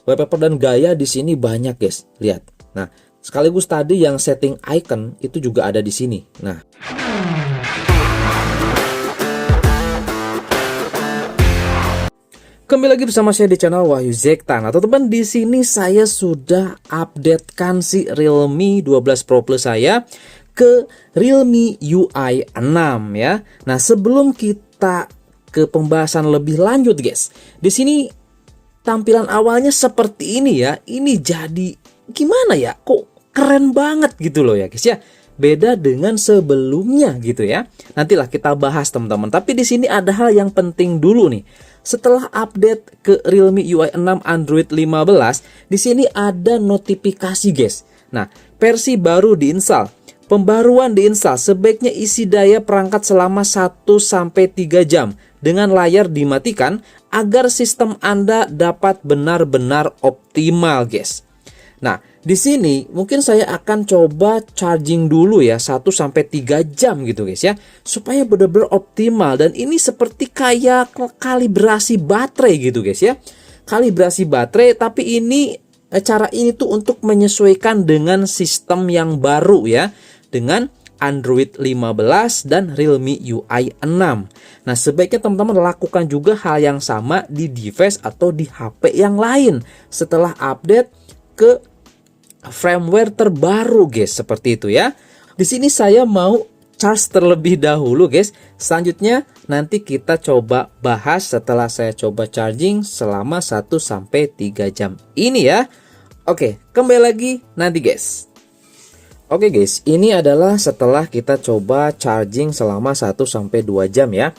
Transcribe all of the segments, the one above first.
Wallpaper dan gaya di sini banyak guys, lihat. Nah, sekaligus tadi yang setting icon itu juga ada di sini. Nah, kembali lagi bersama saya di channel Wahyu Zekta. Nah, teman-teman, di sini saya sudah updatekan si Realme 12 Pro Plus saya ke Realme UI 6 ya. Nah, sebelum kita ke pembahasan lebih lanjut guys, di sini tampilan awalnya seperti ini ya. Ini jadi gimana ya? Kok keren banget gitu loh ya guys ya. Beda dengan sebelumnya gitu ya. Nantilah kita bahas teman-teman. Tapi di sini ada hal yang penting dulu nih. Setelah update ke Realme UI 6 Android 15, di sini ada notifikasi guys. Nah, versi baru diinstal. Pembaruan diinstal, sebaiknya isi daya perangkat selama 1-3 jam dengan layar dimatikan agar sistem Anda dapat benar-benar optimal, guys. Nah, di sini mungkin saya akan coba charging dulu ya 1-3 jam gitu guys ya, supaya benar-benar optimal. Dan ini seperti kayak kalibrasi baterai gitu guys ya. Kalibrasi baterai, tapi ini cara ini tuh untuk menyesuaikan dengan sistem yang baru ya, dengan Android 15 dan Realme UI 6. Nah, sebaiknya teman-teman lakukan juga hal yang sama di device atau di HP yang lain setelah update ke firmware terbaru guys, seperti itu ya. Di sini saya mau charge terlebih dahulu guys. Selanjutnya nanti kita coba bahas setelah saya coba charging selama 1-3 jam ini ya. Oke, kembali lagi nanti guys. Oke guys, ini adalah setelah kita coba charging selama 1-2 jam ya.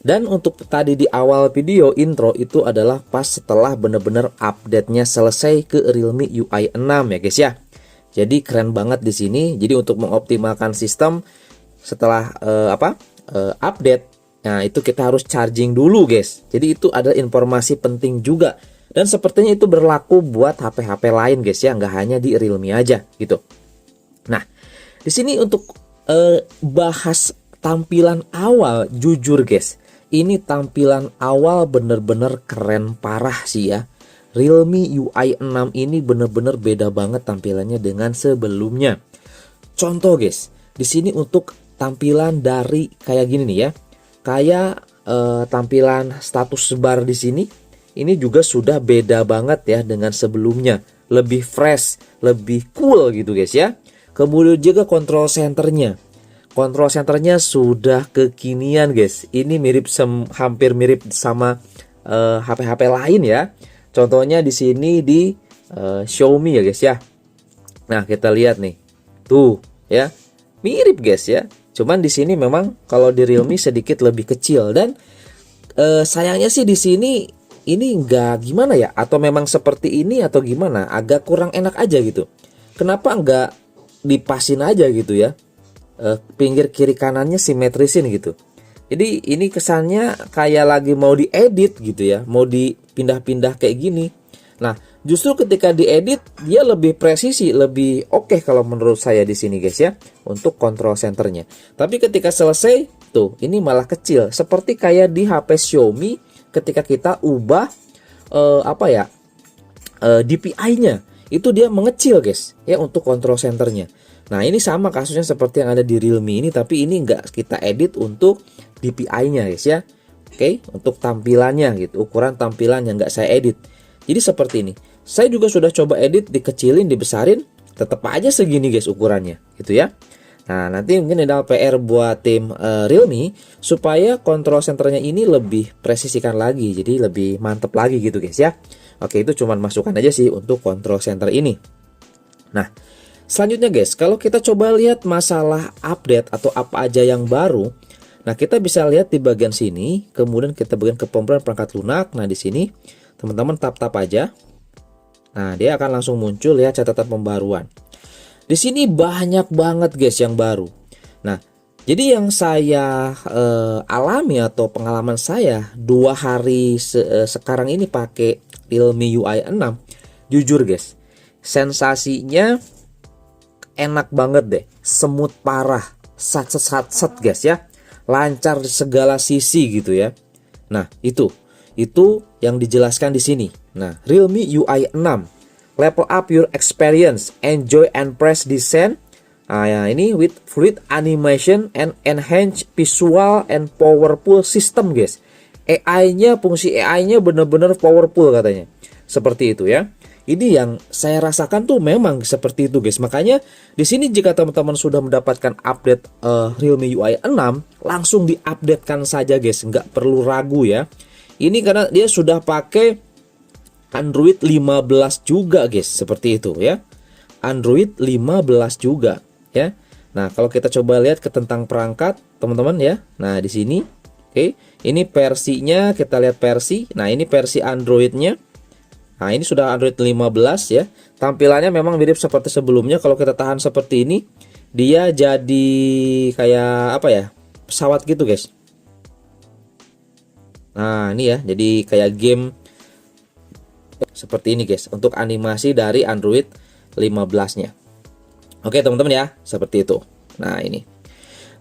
Dan untuk tadi di awal video intro itu adalah pas setelah bener-bener update-nya selesai ke Realme UI 6 ya guys ya. Jadi keren banget di sini. Jadi untuk mengoptimalkan sistem setelah update, nah itu kita harus charging dulu guys. Jadi itu adalah informasi penting juga. Dan sepertinya itu berlaku buat HP-HP lain guys ya, nggak hanya di Realme aja gitu. Nah, di sini untuk bahas tampilan awal, jujur guys, ini tampilan awal bener-bener keren parah sih ya. Realme UI 6 ini bener-bener beda banget tampilannya dengan sebelumnya. Contoh guys, di sini untuk tampilan dari kayak gini nih ya, kayak tampilan status bar di sini, ini juga sudah beda banget ya dengan sebelumnya. Lebih fresh, lebih cool gitu guys ya. Kemudian juga control centernya. Control centernya sudah kekinian guys. Ini mirip hampir mirip sama HP-HP lain ya. Contohnya di sini di Xiaomi ya guys ya. Nah, kita lihat nih. Tuh ya. Mirip guys ya. Cuman di sini memang kalau di Realme sedikit lebih kecil, dan sayangnya sih di sini ini enggak gimana ya, atau memang seperti ini atau gimana, agak kurang enak aja gitu. Kenapa enggak dipasin aja gitu ya, pinggir kiri kanannya simetrisin gitu. Jadi ini kesannya kayak lagi mau diedit gitu ya, mau dipindah-pindah kayak gini. Nah, justru ketika diedit dia lebih presisi, lebih oke kalau menurut saya di sini guys ya, untuk control centernya. Tapi ketika selesai tuh, ini malah kecil, seperti kayak di HP Xiaomi ketika kita ubah DPI-nya. Itu dia mengecil guys ya untuk control centernya. Nah, ini sama kasusnya seperti yang ada di Realme ini, tapi ini enggak kita edit untuk DPI-nya guys ya. Oke, untuk tampilannya gitu, ukuran tampilan yang enggak saya edit. Jadi seperti ini. Saya juga sudah coba edit, dikecilin, dibesarin, tetap aja segini guys ukurannya gitu ya. Nah, nanti mungkin ada PR buat tim Realme supaya control centernya ini lebih presisikan lagi, jadi lebih mantep lagi gitu guys ya. Oke, itu cuman masukan aja sih untuk control center ini. Nah, selanjutnya guys, kalau kita coba lihat masalah update atau apa aja yang baru, nah kita bisa lihat di bagian sini, kemudian kita bagian ke pembaruan perangkat lunak. Nah, di sini teman-teman tap-tap aja. Nah, dia akan langsung muncul ya catatan pembaruan. Di sini banyak banget guys yang baru. Nah, jadi yang saya alami atau pengalaman saya 2 hari sekarang ini pakai Realme UI 6, jujur guys, sensasinya enak banget deh, smooth parah, sat guys ya, lancar di segala sisi gitu ya. Nah, itu yang dijelaskan di sini. Nah, Realme UI 6, level up your experience, enjoy and press descent. Nah, ya, ini with fluid animation and enhance visual and powerful system, guys. AI-nya, fungsi AI-nya benar-benar powerful katanya. Seperti itu ya. Ini yang saya rasakan tuh memang seperti itu, guys. Makanya di sini jika teman-teman sudah mendapatkan update Realme UI 6, langsung diupdatekan saja, guys. Nggak perlu ragu ya. Ini karena dia sudah pakai Android 15 juga, guys. Seperti itu ya. Android 15 juga ya. Nah, kalau kita coba lihat ke tentang perangkat, teman-teman ya. Nah, di sini oke, ini versinya, kita lihat versi. Nah, ini versi Androidnya. Nah, ini sudah Android 15 ya. Tampilannya memang mirip seperti sebelumnya. Kalau kita tahan seperti ini, dia jadi kayak apa ya? Pesawat gitu, guys. Nah, ini ya, jadi kayak game seperti ini, guys, untuk animasi dari Android 15-nya. Oke, teman-teman ya, seperti itu. Nah, ini.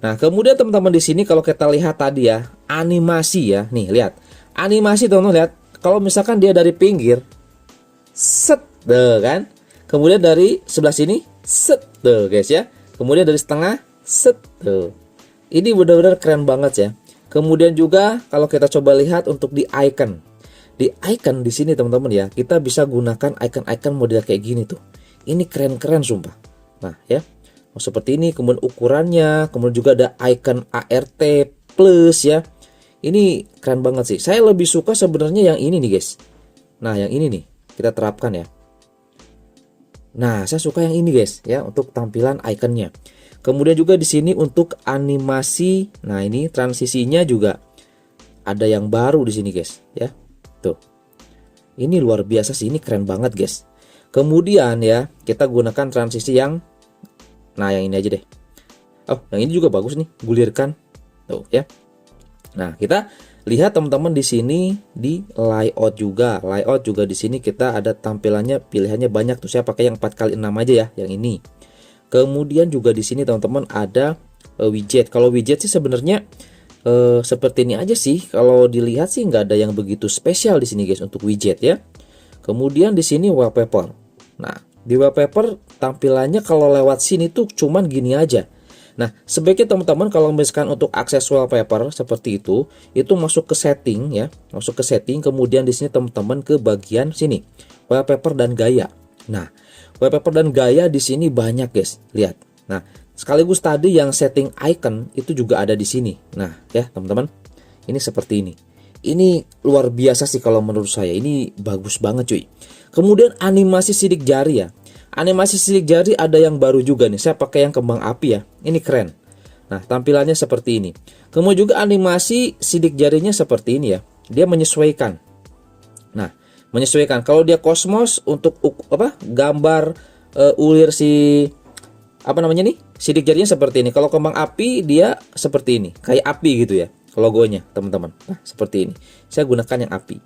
Nah, kemudian teman-teman di sini kalau kita lihat tadi ya, animasi ya. Nih, lihat. Animasi, teman-teman lihat. Kalau misalkan dia dari pinggir, set, deh kan. Kemudian dari sebelah sini, set, deh guys ya. Kemudian dari setengah, set, deh. Ini benar-benar keren banget ya. Kemudian juga kalau kita coba lihat untuk di icon. Di icon di sini teman-teman ya, kita bisa gunakan icon-icon model kayak gini tuh. Ini keren-keren sumpah. Nah, ya. Seperti ini, kemudian ukurannya, kemudian juga ada icon ART plus ya. Ini keren banget sih. Saya lebih suka sebenarnya yang ini nih, guys. Nah, yang ini nih kita terapkan ya. Nah, saya suka yang ini, guys, ya, untuk tampilan ikonnya. Kemudian juga di sini untuk animasi. Nah, ini transisinya juga ada yang baru di sini, guys, ya. Tuh. Ini luar biasa sih, ini keren banget, guys. Kemudian ya, kita gunakan transisi yang yang ini aja deh. Oh, yang ini juga bagus nih, gulirkan. Tuh, ya. Nah, kita lihat teman-teman di sini di layout juga. Layout juga di sini kita ada tampilannya, pilihannya banyak tuh. Saya pakai yang 4x6 aja ya, yang ini. Kemudian juga di sini teman-teman ada widget. Kalau widget sih sebenarnya seperti ini aja sih. Kalau dilihat sih nggak ada yang begitu spesial di sini, guys, untuk widget ya. Kemudian di sini wallpaper. Nah, di wallpaper tampilannya kalau lewat sini tuh cuman gini aja. Nah, sebaiknya teman-teman kalau misalkan untuk akses wallpaper seperti itu masuk ke setting ya, masuk ke setting, kemudian di sini teman-teman ke bagian sini, wallpaper dan gaya. Nah, wallpaper dan gaya di sini banyak, guys. Lihat. Nah, sekaligus tadi yang setting icon itu juga ada di sini. Nah, ya, teman-teman. Ini seperti ini. Ini luar biasa sih kalau menurut saya. Ini bagus banget, cuy. Kemudian animasi sidik jari ya. Animasi sidik jari ada yang baru juga nih. Saya pakai yang kembang api ya. Ini keren. Nah, tampilannya seperti ini. Kemudian juga animasi sidik jarinya seperti ini ya. Dia menyesuaikan. Nah, menyesuaikan. Kalau dia kosmos untuk gambar ulir si sidik jarinya seperti ini. Kalau kembang api dia seperti ini, kayak api gitu ya logonya, teman-teman. Nah, seperti ini. Saya gunakan yang api.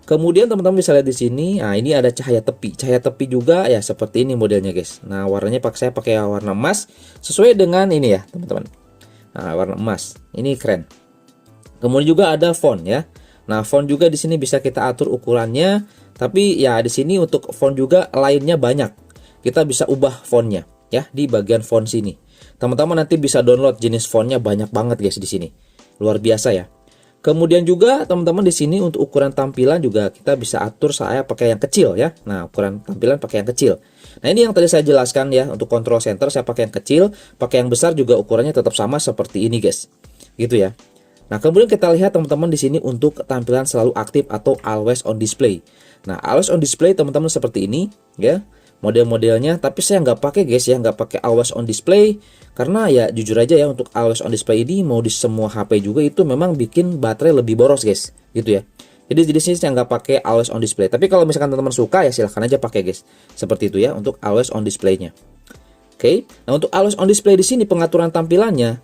Kemudian teman-teman bisa lihat di sini. Nah, ini ada cahaya tepi. Cahaya tepi juga ya seperti ini modelnya, guys. Nah, warnanya saya pakai warna emas sesuai dengan ini ya, teman-teman. Nah, warna emas. Ini keren. Kemudian juga ada font ya. Nah, font juga di sini bisa kita atur ukurannya, tapi ya di sini untuk font juga lainnya banyak. Kita bisa ubah fontnya ya di bagian font sini. Teman-teman nanti bisa download jenis fontnya banyak banget, guys, di sini. Luar biasa ya. Kemudian juga teman-teman di sini untuk ukuran tampilan juga kita bisa atur, saya pakai yang kecil ya. Nah, ukuran tampilan pakai yang kecil. Nah, ini yang tadi saya jelaskan ya, untuk control center saya pakai yang kecil, pakai yang besar juga ukurannya tetap sama seperti ini, guys. Gitu ya. Nah, kemudian kita lihat teman-teman di sini untuk tampilan selalu aktif atau always on display. Nah, always on display teman-teman seperti ini ya. Model-modelnya, tapi saya nggak pakai, guys ya, nggak pakai always on display karena ya jujur aja ya, untuk always on display ini mau di semua HP juga itu memang bikin baterai lebih boros, guys, gitu ya. Jadi di sini saya nggak pakai always on display, tapi kalau misalkan teman-teman suka ya silahkan aja pakai, guys, seperti itu ya untuk always on displaynya. Oke, nah untuk always on display di sini pengaturan tampilannya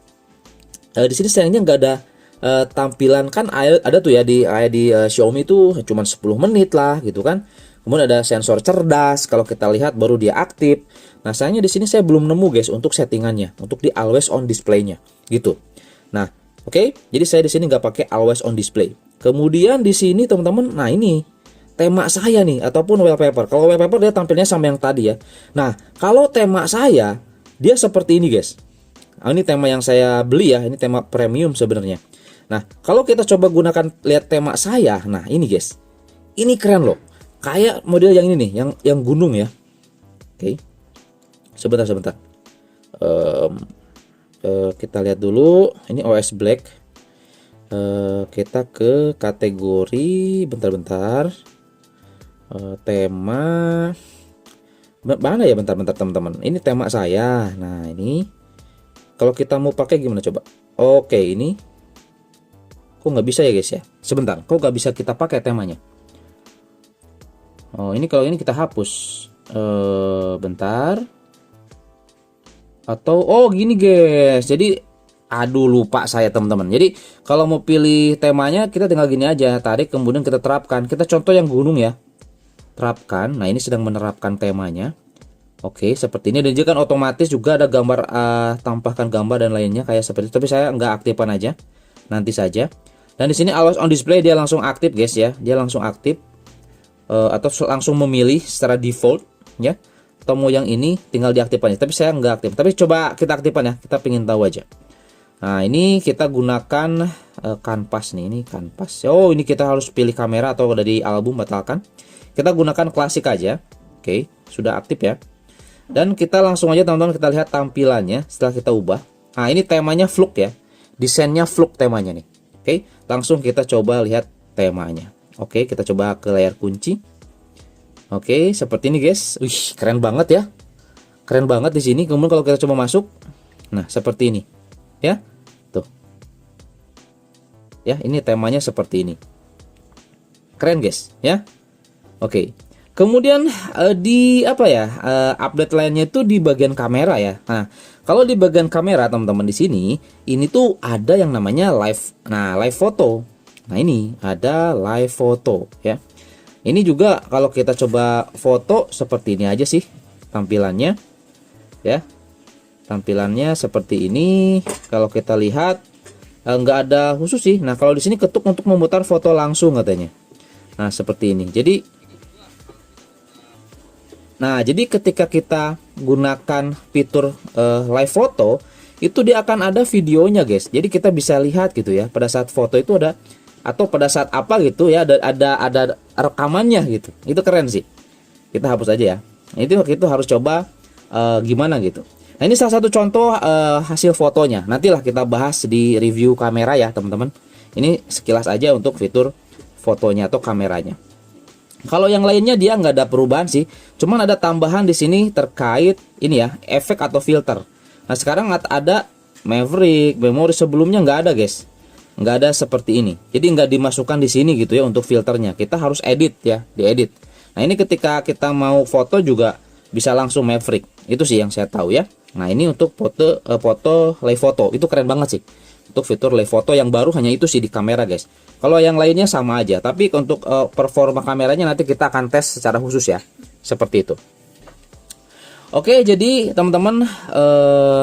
di sini sayangnya nggak ada tampilan, kan ada tuh ya di Xiaomi itu cuma 10 menit lah gitu kan. Kemudian ada sensor cerdas, kalau kita lihat baru dia aktif. Nah, sayangnya di sini saya belum nemu, guys, untuk settingannya, untuk di always on display-nya gitu. Nah, Oke, jadi saya di sini nggak pakai always on display. Kemudian di sini teman-teman, nah ini tema saya nih ataupun wallpaper. Kalau wallpaper dia tampilnya sama yang tadi ya. Nah, kalau tema saya dia seperti ini guys. Nah, ini tema yang saya beli ya, ini tema premium sebenarnya. Nah, kalau kita coba gunakan lihat tema saya, nah ini guys. Ini keren loh. Kayak model yang ini nih, yang gunung ya. Oke. Sebentar. Kita lihat dulu. Ini OS Black. Kita ke kategori, bentar. Tema mana ya, bentar teman-teman. Ini tema saya. Nah ini kalau kita mau pakai gimana coba? Oke, ini kok nggak bisa ya guys ya. Sebentar, kok nggak bisa kita pakai temanya? Oh, ini kalau ini kita hapus. Bentar. Atau oh gini guys. Jadi aduh lupa saya teman-teman. Jadi kalau mau pilih temanya kita tinggal gini aja, tarik kemudian kita terapkan. Kita contoh yang gunung ya. Terapkan. Nah, ini sedang menerapkan temanya. Oke, seperti ini. Dan juga kan otomatis juga ada gambar, tambahkan gambar dan lainnya kayak seperti itu. Tapi saya nggak aktifkan aja. Nanti saja. Dan di sini always on display dia langsung aktif guys ya. Dia langsung aktif. Atau langsung memilih secara default ya. Atau mau yang ini tinggal diaktifkan ya. Tapi saya nggak aktif. Tapi coba kita aktifkan ya. Kita pengen tahu aja. Nah, ini kita gunakan kanvas nih. Ini kanvas. Oh, ini kita harus pilih kamera atau dari album batalkan. Kita gunakan klasik aja. Oke, sudah aktif ya. Dan kita langsung aja teman-teman kita lihat tampilannya setelah kita ubah. Nah, ini temanya Fluk ya. Desainnya Fluk temanya nih. Oke, langsung kita coba lihat temanya. Oke, kita coba ke layar kunci. Oke, seperti ini guys. Wih, keren banget ya. Keren banget di sini. Kemudian kalau kita coba masuk, nah seperti ini. Ya. Tuh. Ya, ini temanya seperti ini. Keren guys, ya. Oke. Kemudian di apa ya? Update lainnya itu di bagian kamera ya. Nah, kalau di bagian kamera teman-teman di sini, ini tuh ada yang namanya live. Nah, live foto. Nah, ini ada live foto ya. Ini juga kalau kita coba foto seperti ini aja sih tampilannya. Ya. Tampilannya seperti ini. Kalau kita lihat nggak ada khusus sih. Nah, kalau di sini ketuk untuk memutar foto langsung katanya. Nah, seperti ini. Jadi ketika kita gunakan fitur live foto, itu dia akan ada videonya, guys. Jadi kita bisa lihat gitu ya. Pada saat foto itu ada atau pada saat apa gitu ya, ada rekamannya gitu. Itu keren sih. Kita hapus aja ya. Itu harus coba gimana gitu. Nah, ini salah satu contoh hasil fotonya. Nantilah kita bahas di review kamera ya, teman-teman. Ini sekilas aja untuk fitur fotonya atau kameranya. Kalau yang lainnya dia nggak ada perubahan sih, cuman ada tambahan di sini terkait ini ya, efek atau filter. Nah, sekarang ada Maverick, memori sebelumnya nggak ada guys, nggak ada seperti ini. Jadi nggak dimasukkan di sini gitu ya untuk filternya. Kita harus edit ya, diedit. Nah, ini ketika kita mau foto juga bisa langsung Maverick. Itu sih yang saya tahu ya. Nah, ini untuk foto live foto itu keren banget sih. Untuk fitur live foto yang baru hanya itu sih di kamera guys. Kalau yang lainnya sama aja, tapi untuk performa kameranya nanti kita akan tes secara khusus ya, seperti itu. Oke, jadi teman-teman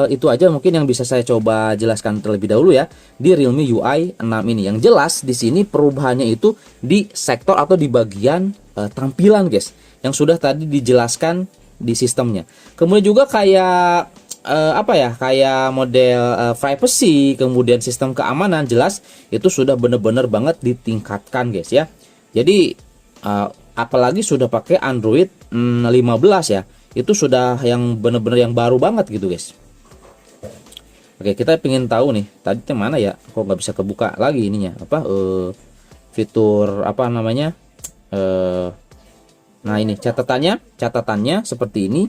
itu aja mungkin yang bisa saya coba jelaskan terlebih dahulu ya di Realme UI 6 ini. Yang jelas di sini perubahannya itu di sektor atau di bagian tampilan guys, yang sudah tadi dijelaskan di sistemnya. Kemudian juga kayak kayak model privacy, kemudian sistem keamanan jelas itu sudah bener-bener banget ditingkatkan guys ya. Jadi apalagi sudah pakai Android 15 ya, itu sudah yang bener-bener yang baru banget gitu guys. Oke, kita pengen tahu nih tadi mana ya, kok nggak bisa kebuka lagi ininya fitur apa namanya nah ini catatannya seperti ini.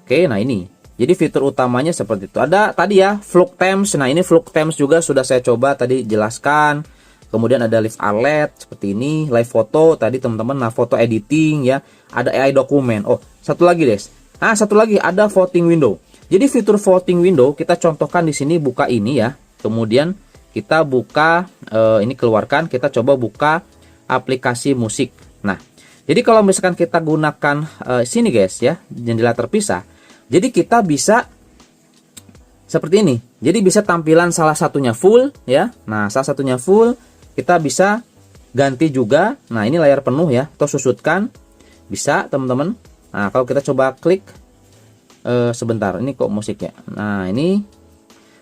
Oke, nah ini jadi fitur utamanya seperti itu. Ada tadi ya Fluk Themes. Nah, ini Fluk Themes juga sudah saya coba tadi jelaskan. Kemudian ada live alert seperti ini, live foto tadi teman-teman. Nah, foto editing ya. Ada AI dokumen. Oh, satu lagi guys. Nah, satu lagi ada voting window. Jadi fitur voting window kita contohkan di sini, buka ini ya. Kemudian kita buka ini keluarkan, kita coba buka aplikasi musik. Nah, jadi kalau misalkan kita gunakan sini guys ya, jendela terpisah. Jadi kita bisa seperti ini. Jadi bisa tampilan salah satunya full ya. Nah, salah satunya full, kita bisa ganti juga. Nah, ini layar penuh ya, atau susutkan. Bisa, teman-teman. Nah, kalau kita coba klik sebentar, ini kok musiknya. Nah, ini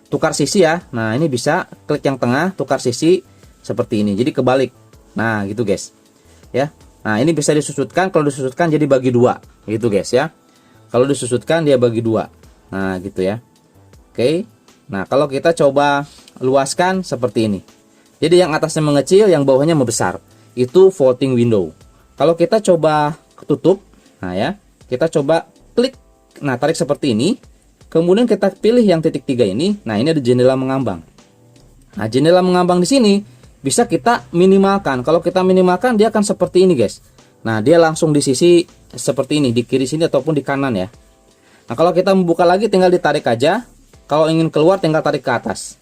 tukar sisi ya. Nah, ini bisa klik yang tengah, tukar sisi seperti ini. Jadi kebalik. Nah, gitu guys. Ya. Nah, ini bisa disusutkan. Kalau disusutkan jadi bagi dua, gitu guys ya. Kalau disusutkan dia bagi dua. Nah, gitu ya. Oke. Nah, kalau kita coba luaskan seperti ini. Jadi yang atasnya mengecil, yang bawahnya membesar. Itu folding window. Kalau kita coba tutup, nah ya, kita coba klik, nah tarik seperti ini. Kemudian kita pilih yang titik 3 ini. Nah, ini ada jendela mengambang. Nah, jendela mengambang di sini bisa kita minimalkan. Kalau kita minimalkan, dia akan seperti ini, guys. Nah, dia langsung di sisi seperti ini, di kiri sini ataupun di kanan ya. Nah, kalau kita membuka lagi, tinggal ditarik aja. Kalau ingin keluar, tinggal tarik ke atas.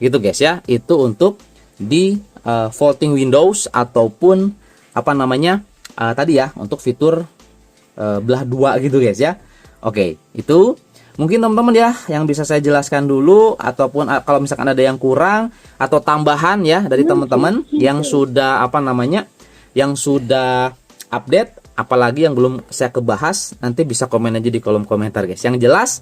Gitu, guys ya. Itu untuk di folding windows ataupun apa namanya tadi ya, untuk fitur belah dua gitu, guys ya. Oke, itu mungkin teman-teman ya yang bisa saya jelaskan dulu, ataupun kalau misalkan ada yang kurang atau tambahan ya dari teman-teman yang sudah apa namanya, yang sudah update, apalagi yang belum saya kebahas, nanti bisa komen aja di kolom komentar, guys. Yang jelas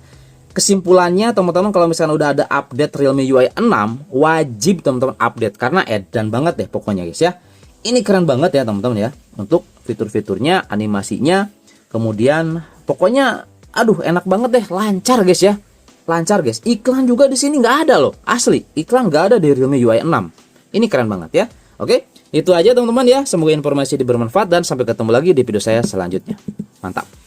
kesimpulannya teman-teman, kalau misalkan udah ada update Realme UI 6, wajib teman-teman update karena edan banget deh pokoknya, guys ya. Ini keren banget ya teman-teman ya, untuk fitur-fiturnya, animasinya, kemudian pokoknya aduh enak banget deh, lancar guys ya. Lancar guys. Iklan juga di sini nggak ada loh. Asli, iklan nggak ada di Realme UI 6. Ini keren banget ya. Oke, itu aja teman-teman ya. Semoga informasi ini bermanfaat dan sampai ketemu lagi di video saya selanjutnya. Mantap.